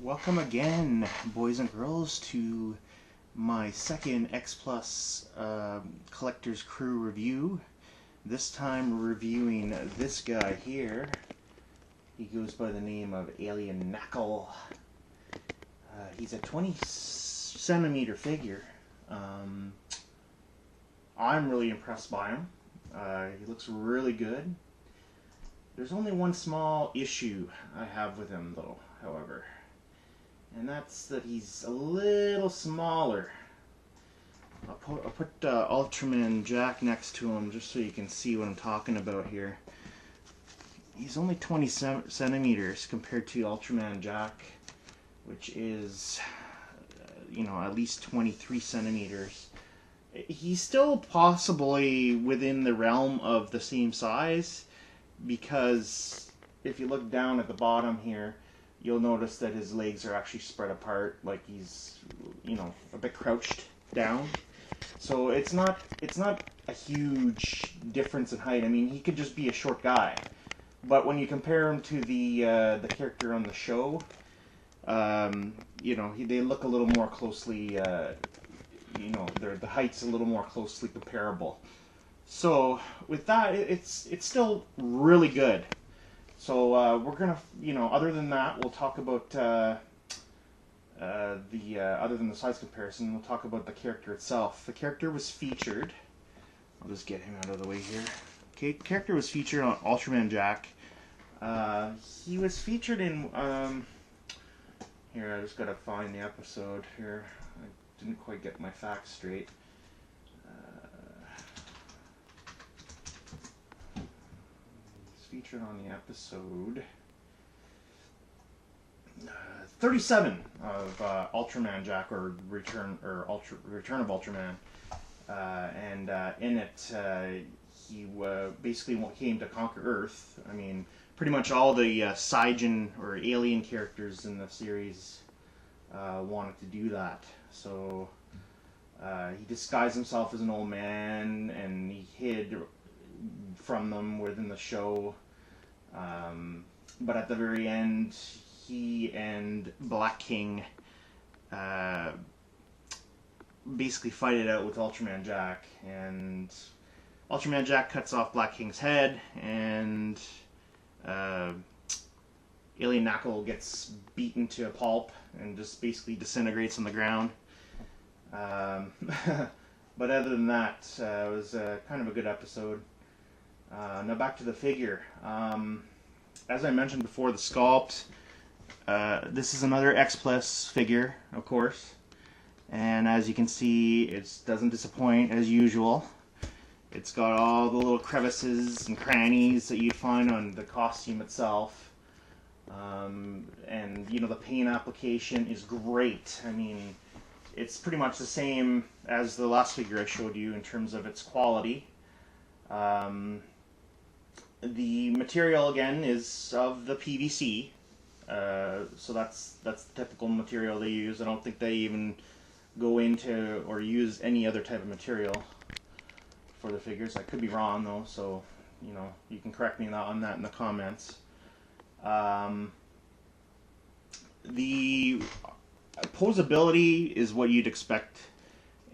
Welcome again, boys and girls, to my second X Plus Collector's Crew review. This time reviewing this guy here. He goes by the name of Alien Nackle. He's a 20 centimeter figure. I'm really impressed by him. He looks really good. There's only one small issue I have with him, though, however. And that's that he's a little smaller. I'll put Ultraman Jack next to him just so you can see what I'm talking about here. He's only 20 centimeters compared to Ultraman Jack, which is, at least 23 centimeters. He's still possibly within the realm of the same size, because if you look down at the bottom here, you'll notice that his legs are actually spread apart, like he's, a bit crouched down. So it's not a huge difference in height. I mean, he could just be a short guy, but when you compare him to the character on the show, they look a little more closely. The height's a little more closely comparable. So with that, it's still really good. So we're gonna, other than that, we'll talk about other than the size comparison, we'll talk about the character itself. The character was featured. I'll just get him out of the way here. Okay, character was featured on Ultraman Jack. He was featured in here. I just gotta find the episode here. I didn't quite get my facts straight. Featured on the episode 37 of Ultraman Jack, or Return of Ultraman, and in it he basically came to conquer Earth. I mean, pretty much all the Saiyajin or alien characters in the series wanted to do that. So he disguised himself as an old man, and he hid from them within the show. But at the very end, he and Black King basically fight it out with Ultraman Jack, and Ultraman Jack cuts off Black King's head, and Alien Nackle gets beaten to a pulp and just basically disintegrates on the ground. But other than that, it was kind of a good episode. Now back to the figure. As I mentioned before, the sculpt. This is another X Plus figure, of course. And as you can see, it doesn't disappoint as usual. It's got all the little crevices and crannies that you'd find on the costume itself. And, the paint application is great. I mean, it's pretty much the same as the last figure I showed you in terms of its quality. The material, again, is of the PVC, so that's the typical material they use. I don't think they even go into or use any other type of material for the figures. I could be wrong, though, so, you can correct me on that in the comments. The posability is what you'd expect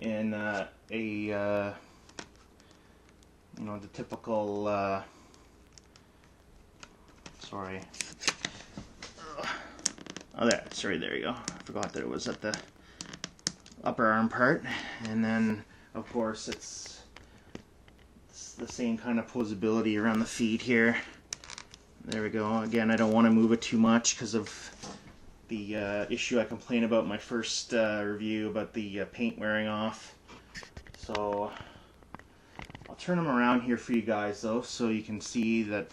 in the typical... Sorry. There you go. I forgot that it was at the upper arm part. And then, of course, it's the same kind of posability around the feet here. There we go. Again, I don't want to move it too much because of the issue I complained about in my first review about the paint wearing off. So I'll turn him around here for you guys, though, so you can see that,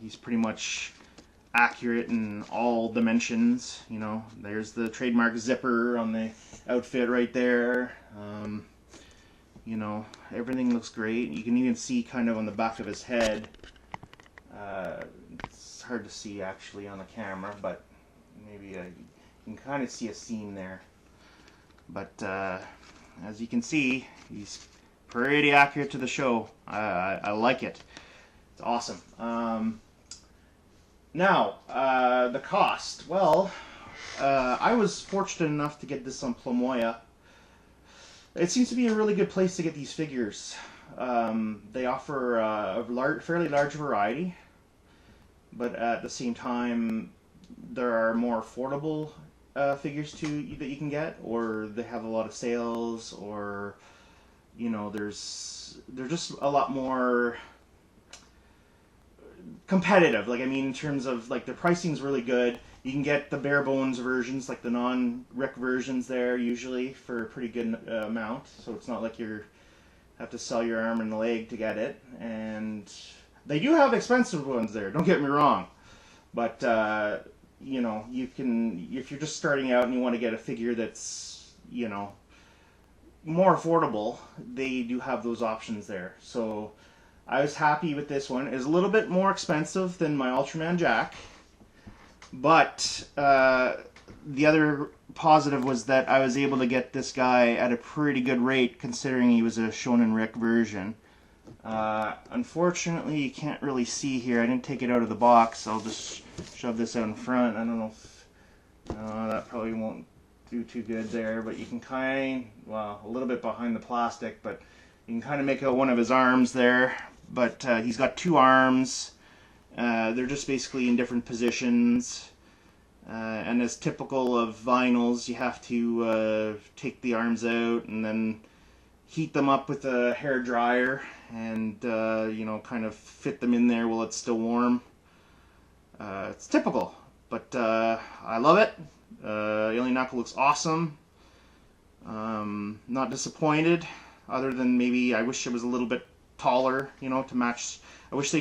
he's pretty much accurate in all dimensions. There's the trademark zipper on the outfit right there. Everything looks great. You can even see kind of on the back of his head. It's hard to see actually on the camera, but maybe you can kind of see a seam there. But as you can see, he's pretty accurate to the show. I like it. It's awesome. Now, the cost. Well, I was fortunate enough to get this on Plamoya. It seems to be a really good place to get these figures. They offer a fairly large variety, but at the same time, there are more affordable figures too that you can get, or they have a lot of sales, or they're just a lot more competitive. Like, I mean, in terms of like the pricing's really good. You can get the bare bones versions, like the non-Rick versions there, usually for a pretty good amount. So it's not like you have to sell your arm and leg to get it. And they do have expensive ones there, don't get me wrong. But, you can, if you're just starting out and you want to get a figure that's, more affordable, they do have those options there. So I was happy with this one. It's a little bit more expensive than my Ultraman Jack. But the other positive was that I was able to get this guy at a pretty good rate, considering he was a Shonen Rick version. Unfortunately, you can't really see here. I didn't take it out of the box. I'll just shove this out in front. I don't know if... that probably won't do too good there, but you can a little bit behind the plastic, but you can kind of make out one of his arms there. But he's got two arms. They're just basically in different positions, and as typical of vinyls, you have to take the arms out and then heat them up with a hair dryer and kind of fit them in there while it's still warm. It's typical, but I love it. Alien Nackle looks awesome. Not disappointed, other than maybe I wish it was a little bit taller, to match. I wish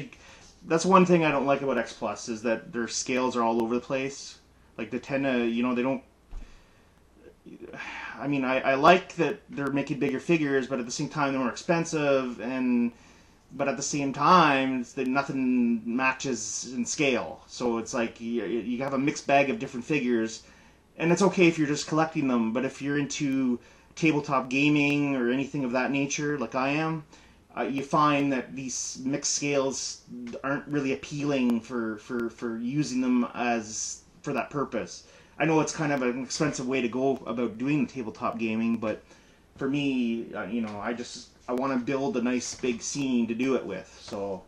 that's one thing I don't like about X Plus, is that their scales are all over the place. Like, they tend to, they don't... I mean, I like that they're making bigger figures, but at the same time they're more expensive, but at the same time, nothing matches in scale. So it's like, you have a mixed bag of different figures, and it's okay if you're just collecting them, but if you're into tabletop gaming or anything of that nature, like I am, you find that these mixed scales aren't really appealing for using them for that purpose. I know it's kind of an expensive way to go about doing the tabletop gaming, but for me, I want to build a nice big scene to do it with. So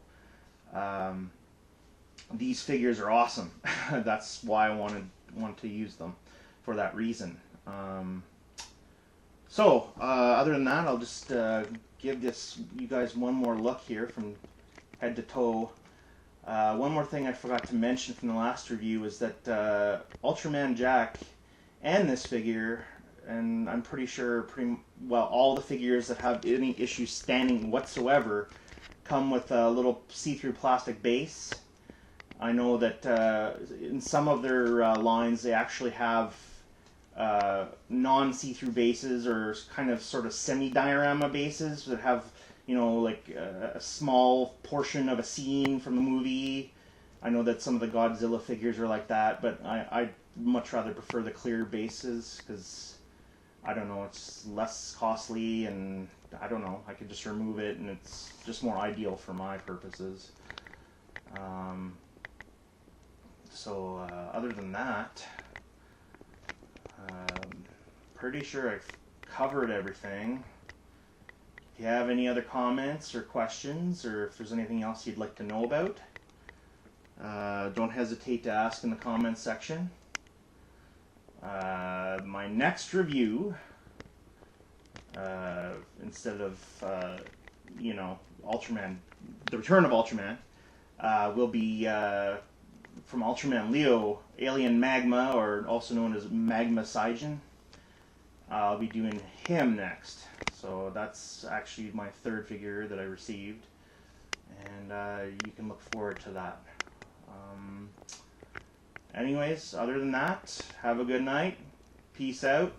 these figures are awesome. That's why I want to use them, for that reason. Other than that, I'll just give you guys one more look here from head to toe. One more thing I forgot to mention from the last review is that Ultraman Jack and this figure, and I'm pretty sure all the figures that have any issues standing whatsoever, come with a little see-through plastic base. I know that in some of their lines they actually have non-see-through bases, or kind of sort of semi-diorama bases that have like a small portion of a scene from the movie. I know that some of the Godzilla figures are like that, but I'd much rather prefer the clear bases, because I don't know, it's less costly, and I don't know, I could just remove it and it's just more ideal for my purposes. Other than that, pretty sure I've covered everything. If you have any other comments or questions, or if there's anything else you'd like to know about, don't hesitate to ask in the comments section. My next review, instead of Ultraman, the Return of Ultraman, will be from Ultraman Leo, Alien Magma, or also known as Magma Saijin. I'll be doing him next. So that's actually my third figure that I received, and you can look forward to that. Anyways, other than that, have a good night. Peace out.